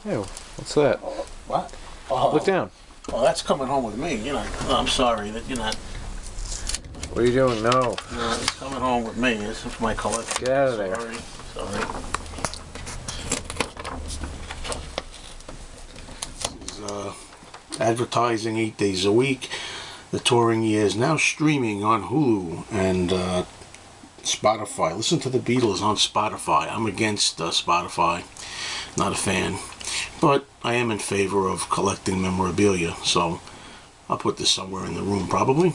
Ew, what's that? What? Oh, Look down. well, that's coming home with me. You're not. No, I'm sorry that you're not. What are you doing? No. No, it's coming home with me. This is my collection. Get out of there. Sorry. Sorry. This is advertising 8 days a week. The touring year is now streaming on Hulu and Spotify. Listen to the Beatles on Spotify. I'm against Spotify. Not a fan. But I am in favor of collecting memorabilia. So I'll put this somewhere in the room probably.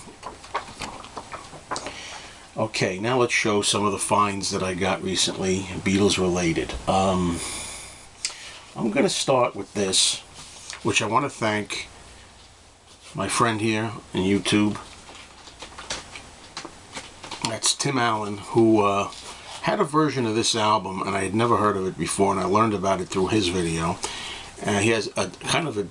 Okay, now let's show some of the finds that I got recently, Beatles related. I'm going to start with this, which I want to thank my friend here on YouTube. That's Tim Allen, who had a version of this album, and I had never heard of it before, and I learned about it through his video. He has a kind of a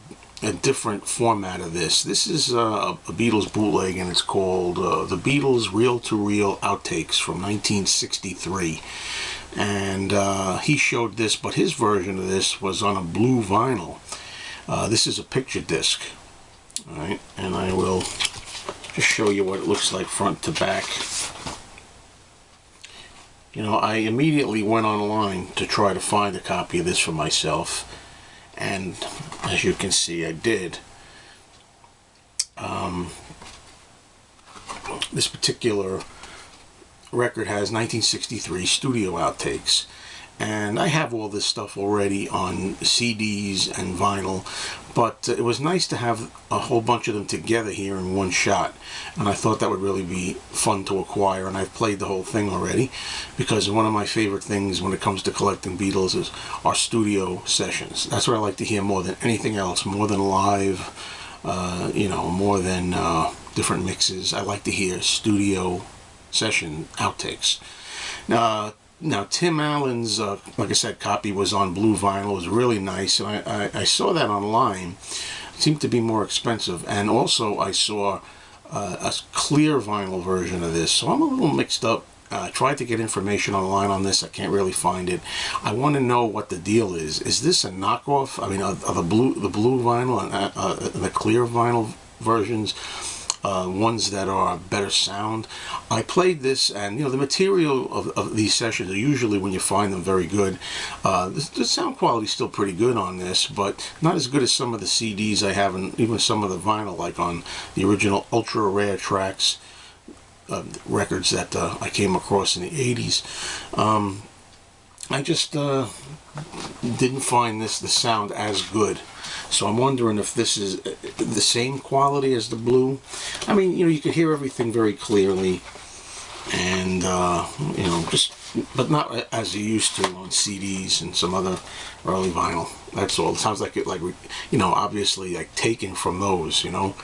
different format of this. This is a Beatles bootleg, and it's called The Beatles Reel-to-Reel Outtakes from 1963. And he showed this, but his version of this was on a blue vinyl. This is a picture disc. Alright, and I will just show you what it looks like front to back. You know, I immediately went online to try to find a copy of this for myself. And as you can see, I did. This particular record has 1963 studio outtakes, and I have all this stuff already on CDs and vinyl, but it was nice to have a whole bunch of them together here in one shot, and I thought that would really be fun to acquire. And I've played the whole thing already, because one of my favorite things when it comes to collecting Beatles is our studio sessions. That's what I like to hear more than anything else, more than live, you know, more than different mixes. I like to hear studio session outtakes. Now Tim Allen's, like I said, copy was on blue vinyl. It was really nice, and I saw that online. It seemed to be more expensive, and also I saw a clear vinyl version of this, so I'm a little mixed up. I tried to get information online on this. I can't really find it. I want to know what the deal is. Is this a knockoff? I mean, are the blue vinyl and the clear vinyl versions ones that are better sound? I played this, and you know, the material of these sessions are usually, when you find them, very good. The sound quality is still pretty good on this, but not as good as some of the CDs I have, and even some of the vinyl, like on the original ultra rare tracks records that I came across in the 80s. I just didn't find the sound as good. So I'm wondering if this is the same quality as the blue. I mean, you know, you can hear everything very clearly, and you know, but not as you used to on CDs and some other early vinyl. That's all. It sounds like it, you know, obviously like taken from those, you know,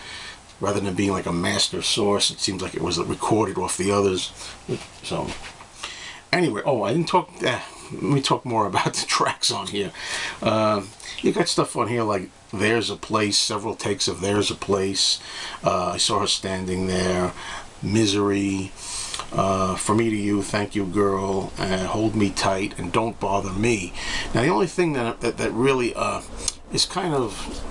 rather than being like a master source. It seems like it was recorded off the others. So anyway, oh, I didn't talk. Let me talk more about the tracks on here. You got stuff on here like There's a Place, several takes of There's a Place. I Saw Her Standing There, Misery, From Me to You, Thank You Girl, Hold Me Tight, and Don't Bother Me. Now the only thing that really is kind of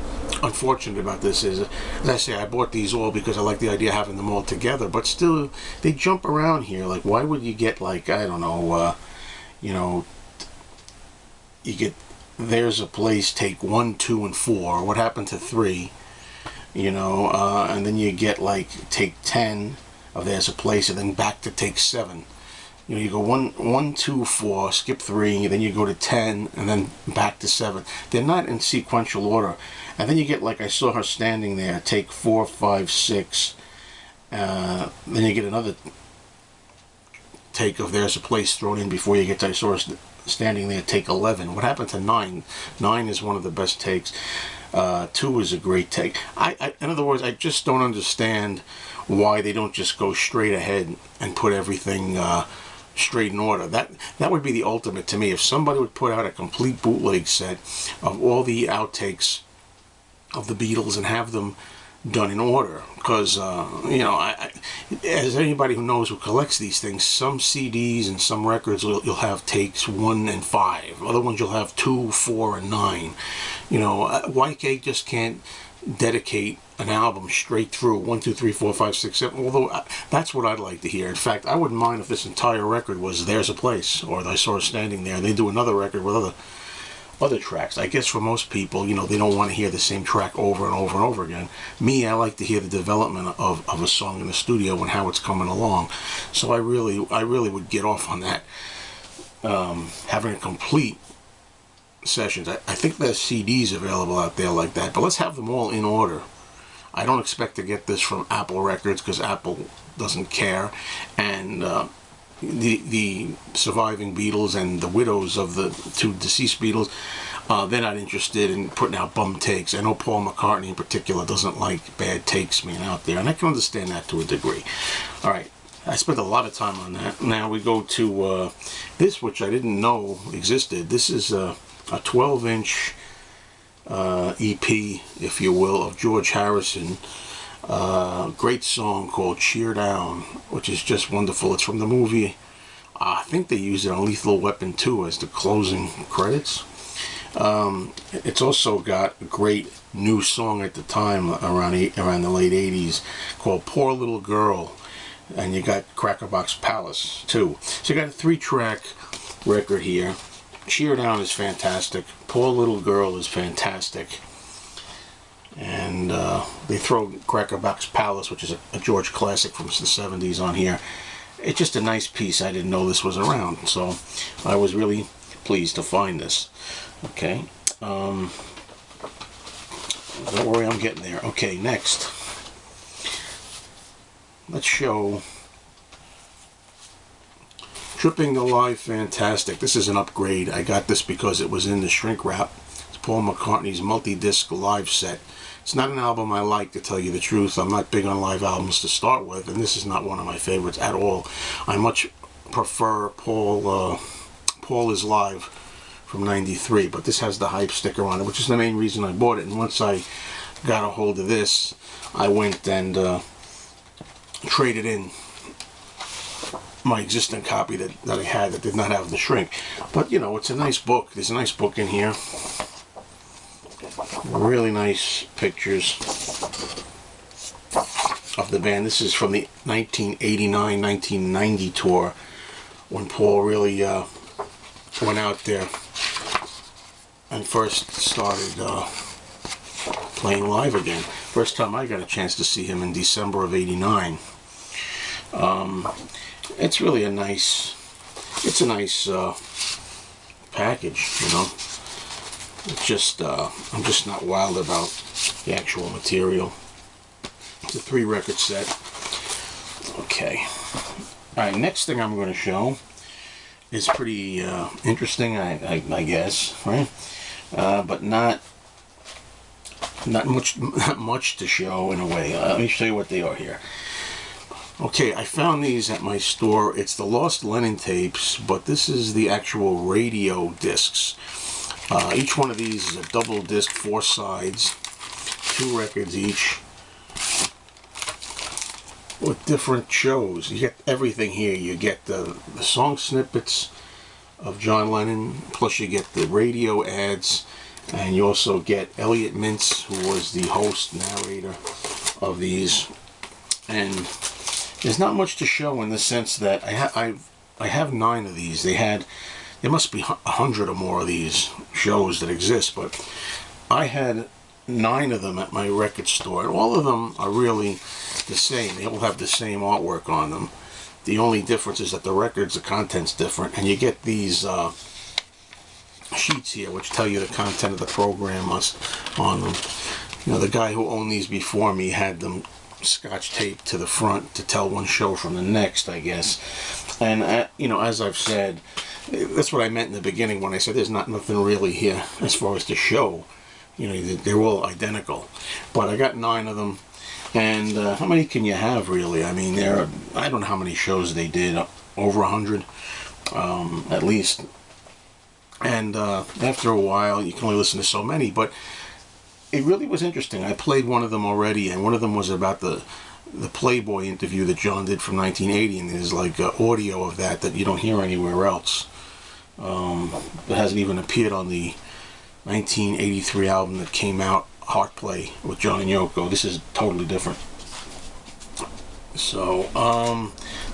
unfortunate about this is, as I say, I bought these all because I like the idea of having them all together, but still they jump around here. Like, why would you get, like, I don't know, you know, you get There's a Place take 1, 2, and 4. What happened to 3? You know, and then you get like take 10 of There's a Place, and then back to take 7. You know, you go 1, 2, 4, skip 3, then you go to 10, and then back to 7. They're not in sequential order. And then you get like I Saw Her Standing There, take 4, 5, 6. Then you get another take of There's a Place thrown in before you get to I Saw Her Standing There, take 11. What happened to 9? 9 is one of the best takes. 2 is a great take. In other words, I just don't understand why they don't just go straight ahead and put everything straight in order. That would be the ultimate to me. If somebody would put out a complete bootleg set of all the outtakes of the Beatles and have them done in order, because you know, as anybody who knows, who collects these things, some CDs and some records you'll have takes 1 and 5, other ones you'll have 2, 4, and 9. You know, YK just can't dedicate an album straight through 1, 2, 3, 4, 5, 6, 7. Although that's what I'd like to hear. In fact, I wouldn't mind if this entire record was "There's a Place" or "I Saw Her Standing There." They do another record with other tracks. I guess for most people, you know, they don't want to hear the same track over and over and over again. Me, I like to hear the development of a song in the studio and how it's coming along. So I really would get off on that. Having a complete sessions. I think there's CDs available out there like that, but let's have them all in order. I don't expect to get this from Apple Records because Apple doesn't care, and the surviving Beatles and the widows of the 2 deceased Beatles, they're not interested in putting out bum takes. I know Paul McCartney in particular doesn't like bad takes being out there, and I can understand that to a degree. All right, I spent a lot of time on that. Now we go to this, which I didn't know existed. This is a 12-inch EP, if you will, of George Harrison. Great song called "Cheer Down," which is just wonderful. It's from the movie. I think they used it on Lethal Weapon 2 as the closing credits. It's also got a great new song at the time, around the late 80s, called "Poor Little Girl," and you got Crackerbox Palace too. So you got a 3-track record here. "Cheer Down" is fantastic. "Poor Little Girl" is fantastic. And they throw Crackerbox Palace, which is a George classic from the 70s, on here. It's just a nice piece. I didn't know this was around, so I was really pleased to find this. Okay. Don't worry, I'm getting there. Okay, next. Let's show Tripping Alive Fantastic. This is an upgrade. I got this because it was in the shrink wrap. It's Paul McCartney's multi-disc live set. It's not an album I like, to tell you the truth. I'm not big on live albums to start with, and this is not one of my favorites at all. I much prefer Paul Is Live from '93, but this has the hype sticker on it, which is the main reason I bought it. And once I got a hold of this, I went and traded in my existing copy that I had that did not have the shrink. But you know, it's a nice book. There's a nice book in here. Really nice pictures of the band. This is from the 1989-1990 tour, when Paul really went out there and first started playing live again. First time I got a chance to see him in December of '89. It's really a nice package, you know. It's just I'm just not wild about the actual material. It's a 3-record set. Okay. All right. Next thing I'm going to show is pretty interesting, I guess, right? But not much to show in a way. Let me show you what they are here. Okay, I found these at my store. It's the Lost Lennon tapes, but this is the actual radio discs. Each one of these is a double disc, 4 sides, 2 records each, with different shows. You get everything here. You get the song snippets of John Lennon, plus you get the radio ads, and you also get Elliot Mintz, who was the host, narrator of these. And there's not much to show in the sense that I have 9 of these. There must be 100 or more of these shows that exist, but I had 9 of them at my record store, and all of them are really the same. They all have the same artwork on them. The only difference is that the content's different, and you get these sheets here which tell you the content of the program on them. You know, the guy who owned these before me had them Scotch taped to the front to tell one show from the next, I guess. And you know, as I've said, that's what I meant in the beginning when I said there's nothing really here as far as to show. You know, they're all identical. But I got 9 of them, and how many can you have, really? I mean, I don't know how many shows they did, over 100 at least. And after a while, you can only listen to so many. But it really was interesting. I played one of them already, and one of them was about the Playboy interview that John did from 1980, and there's like audio of that you don't hear anywhere else. It hasn't even appeared on the 1983 album that came out, Heart Play, with John and Yoko. This is totally different. So,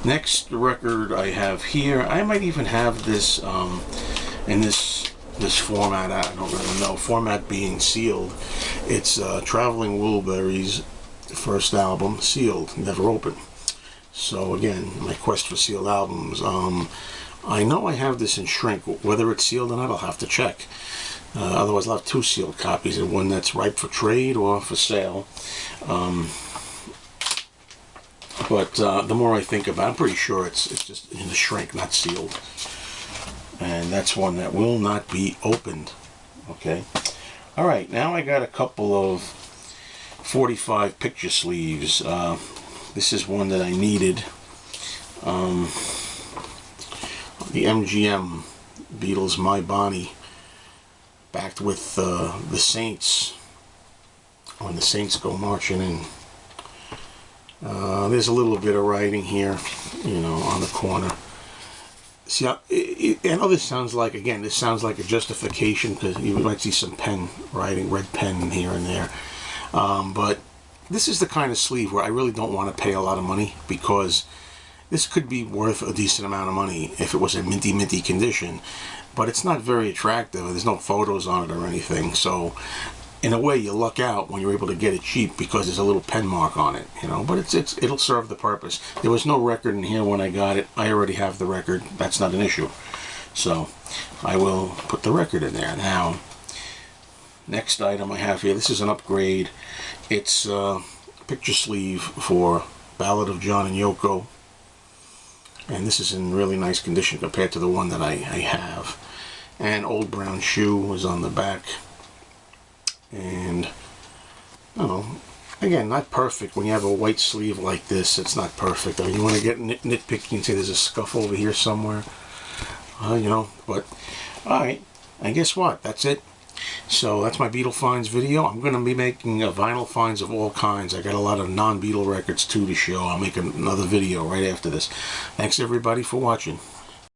next record I have here, I might even have this in this format. I don't really know. Format being sealed. It's Traveling Wilburys' first album, sealed, never opened. So again, my quest for sealed albums. I know I have this in shrink. Whether it's sealed or not, I'll have to check. Otherwise, I'll have two sealed copies, and one that's ripe for trade or for sale. But the more I think about it, I'm pretty sure it's just in the shrink, not sealed. And that's one that will not be opened. Okay. All right, now I got a couple of 45 picture sleeves. This is one that I needed. The MGM Beatles My Bonnie, backed with the Saints, when the Saints go marching in. There's a little bit of writing here, you know, on the corner. See, I know this sounds like, again, this sounds like a justification, because you might see some pen writing, red pen here and there. But this is the kind of sleeve where I really don't want to pay a lot of money, because this could be worth a decent amount of money if it was in minty condition. But it's not very attractive. There's no photos on it or anything. So in a way, you luck out when you're able to get it cheap, because there's a little pen mark on it, you know. But it'll serve the purpose. There was no record in here when I got it. I already have the record. That's not an issue. So I will put the record in there. Now, next item I have here, this is an upgrade. It's a picture sleeve for Ballad of John and Yoko. And this is in really nice condition compared to the one that I have. And Old Brown Shoe was on the back. And, I don't know, again, not perfect. When you have a white sleeve like this, it's not perfect. I mean, you want to get nitpicky and say there's a scuff over here somewhere. You know, but, alright. And guess what? That's it. So that's my Beatles Finds video. I'm going to be making vinyl finds of all kinds. I got a lot of non-Beatle records too to show. I'll make another video right after this. Thanks everybody for watching.